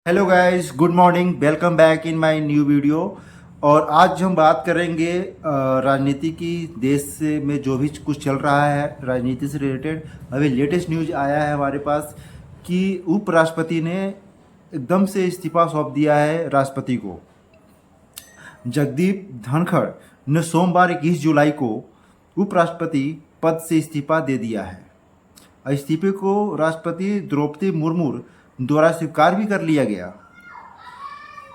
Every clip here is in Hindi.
Hello guys, good morning, welcome back in my new video. और आज हम बात करेंगे राजनीति की। देश से में जो भी कुछ चल रहा है राजनीति से रिलेटेड, अभी लेटेस्ट न्यूज आया है हमारे पास कि उपराष्ट्रपति ने एकदम से इस्तीफा सौंप दिया है राष्ट्रपति को। जगदीप धनखड़ ने सोमवार 21 जुलाई को उपराष्ट्रपति पद से इस्तीफा दे दिया है। इस्तीफे को राष्ट्रपति द्रौपदी मुर्मू द्वारा स्वीकार भी कर लिया गया।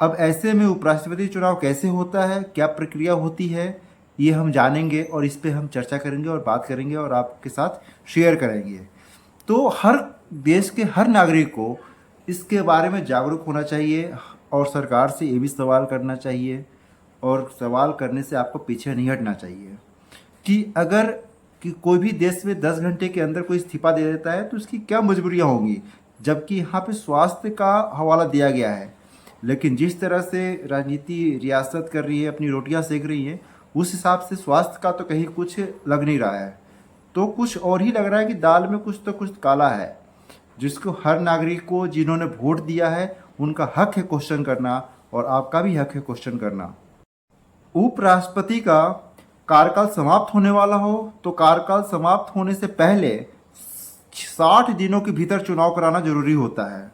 अब ऐसे में उपराष्ट्रपति चुनाव कैसे होता है, क्या प्रक्रिया होती है, ये हम जानेंगे और इस पे हम चर्चा करेंगे और बात करेंगे और आपके साथ शेयर करेंगे। तो हर देश के हर नागरिक को इसके बारे में जागरूक होना चाहिए और सरकार से ये भी सवाल करना चाहिए और सवाल करने से आपको पीछे नहीं हटना चाहिए कि अगर कि कोई भी देश में 10 घंटे के अंदर कोई इस्तीफा दे देता है तो उसकी क्या मजबूरियाँ होंगी, जबकि यहाँ पे स्वास्थ्य का हवाला दिया गया है। लेकिन जिस तरह से राजनीति रियासत कर रही है, अपनी रोटियां सेक रही है, उस हिसाब से स्वास्थ्य का तो कहीं कुछ लग नहीं रहा है। तो कुछ और ही लग रहा है कि दाल में कुछ तो कुछ काला है, जिसको हर नागरिक को जिन्होंने वोट दिया है उनका हक है क्वेश्चन करना और आपका भी हक है क्वेश्चन करना। उपराष्ट्रपति का कार्यकाल समाप्त होने वाला हो तो कार्यकाल समाप्त होने से पहले 60 दिनों के भीतर चुनाव कराना जरूरी होता है।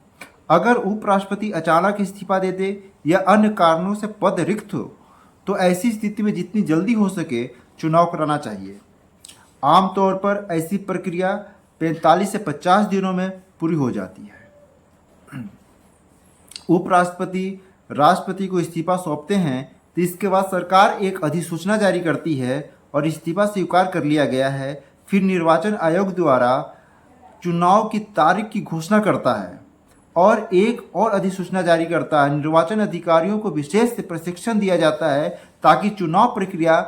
अगर उपराष्ट्रपति अचानक इस्तीफा दे दे या अन्य कारणों से पद रिक्त हो तो ऐसी स्थिति में जितनी जल्दी हो सके चुनाव कराना चाहिए। आमतौर पर ऐसी प्रक्रिया 45 से 50 दिनों में पूरी हो जाती है। उपराष्ट्रपति राष्ट्रपति को इस्तीफा सौंपते हैं तो इसके बाद सरकार एक अधिसूचना जारी करती है और इस्तीफा स्वीकार कर लिया गया है। फिर निर्वाचन आयोग द्वारा चुनाव की तारीख की घोषणा करता है और एक और अधिसूचना जारी करता है। निर्वाचन अधिकारियों को विशेष प्रशिक्षण दिया जाता है ताकि चुनाव प्रक्रिया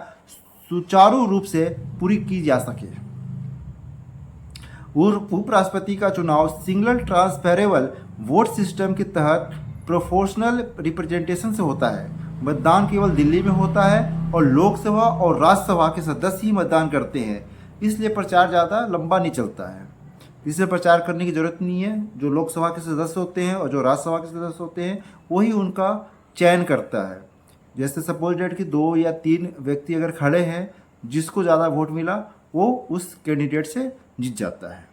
सुचारू रूप से पूरी की जा सके। उपराष्ट्रपति का चुनाव सिंगल ट्रांसफरेबल वोट सिस्टम के तहत प्रोपोर्शनल रिप्रेजेंटेशन से होता है। मतदान केवल दिल्ली में होता है और लोकसभा और राज्यसभा के सदस्य ही मतदान करते हैं, इसलिए प्रचार ज़्यादा लंबा नहीं चलता है। इसे प्रचार करने की ज़रूरत नहीं है। जो लोकसभा के सदस्य होते हैं और जो राज्यसभा के सदस्य होते हैं वही उनका चयन करता है। जैसे सपोज डेट कि 2 या 3 व्यक्ति अगर खड़े हैं, जिसको ज़्यादा वोट मिला वो उस कैंडिडेट से जीत जाता है।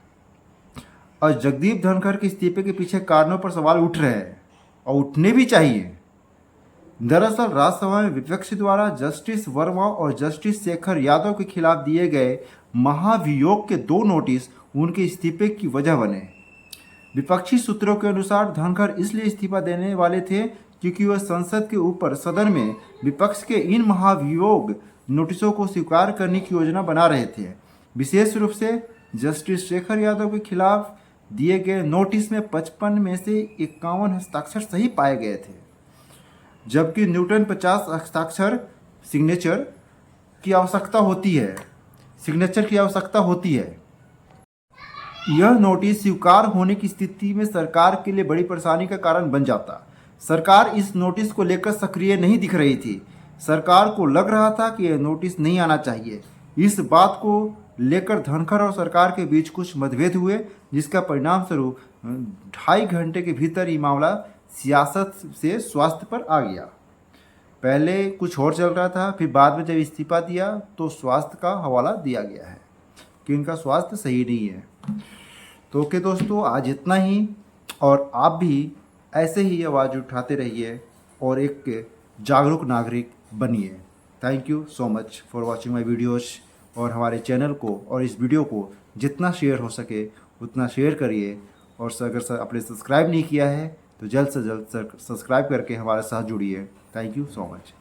और जगदीप धनखड़ के इस्तीफे के पीछे कारणों पर सवाल उठ रहे हैं और उठने भी चाहिए। दरअसल राज्यसभा में विपक्ष द्वारा जस्टिस वर्मा और जस्टिस शेखर यादव के खिलाफ दिए गए महाभियोग के 2 नोटिस उनके इस्तीफे की वजह बने। विपक्षी सूत्रों के अनुसार धनखड़ इसलिए इस्तीफा देने वाले थे क्योंकि वह संसद के ऊपर सदन में विपक्ष के इन महाभियोग नोटिसों को स्वीकार करने की योजना बना रहे थे। विशेष रूप से जस्टिस शेखर यादव के खिलाफ दिए गए नोटिस में 55 में से 51 हस्ताक्षर सही पाए गए थे, जबकि न्यूटन 50 हस्ताक्षर सिग्नेचर की आवश्यकता होती है। यह नोटिस स्वीकार होने की स्थिति में सरकार के लिए बड़ी परेशानी का कारण बन जाता। सरकार इस नोटिस को लेकर सक्रिय नहीं दिख रही थी। सरकार को लग रहा था कि यह नोटिस नहीं आना चाहिए। इस बात को लेकर धनखड़ और सरकार के बीच कुछ मतभेद हुए, जिसका परिणाम स्वरूप 2.5 घंटे के भीतर ये मामला सियासत से स्वास्थ्य पर आ गया। पहले कुछ और चल रहा था, फिर बाद में जब इस्तीफा दिया तो स्वास्थ्य का हवाला दिया गया है कि इनका स्वास्थ्य सही नहीं है। तो ओके दोस्तों, आज इतना ही और आप भी ऐसे ही आवाज़ उठाते रहिए और एक जागरूक नागरिक बनिए। Thank you so much for watching my videos. और हमारे चैनल को और इस वीडियो को जितना शेयर हो सके उतना शेयर करिए और अगर आपने सब्सक्राइब नहीं किया है तो जल्द से जल्द सब्सक्राइब करके हमारे साथ जुड़िए। Thank you so much.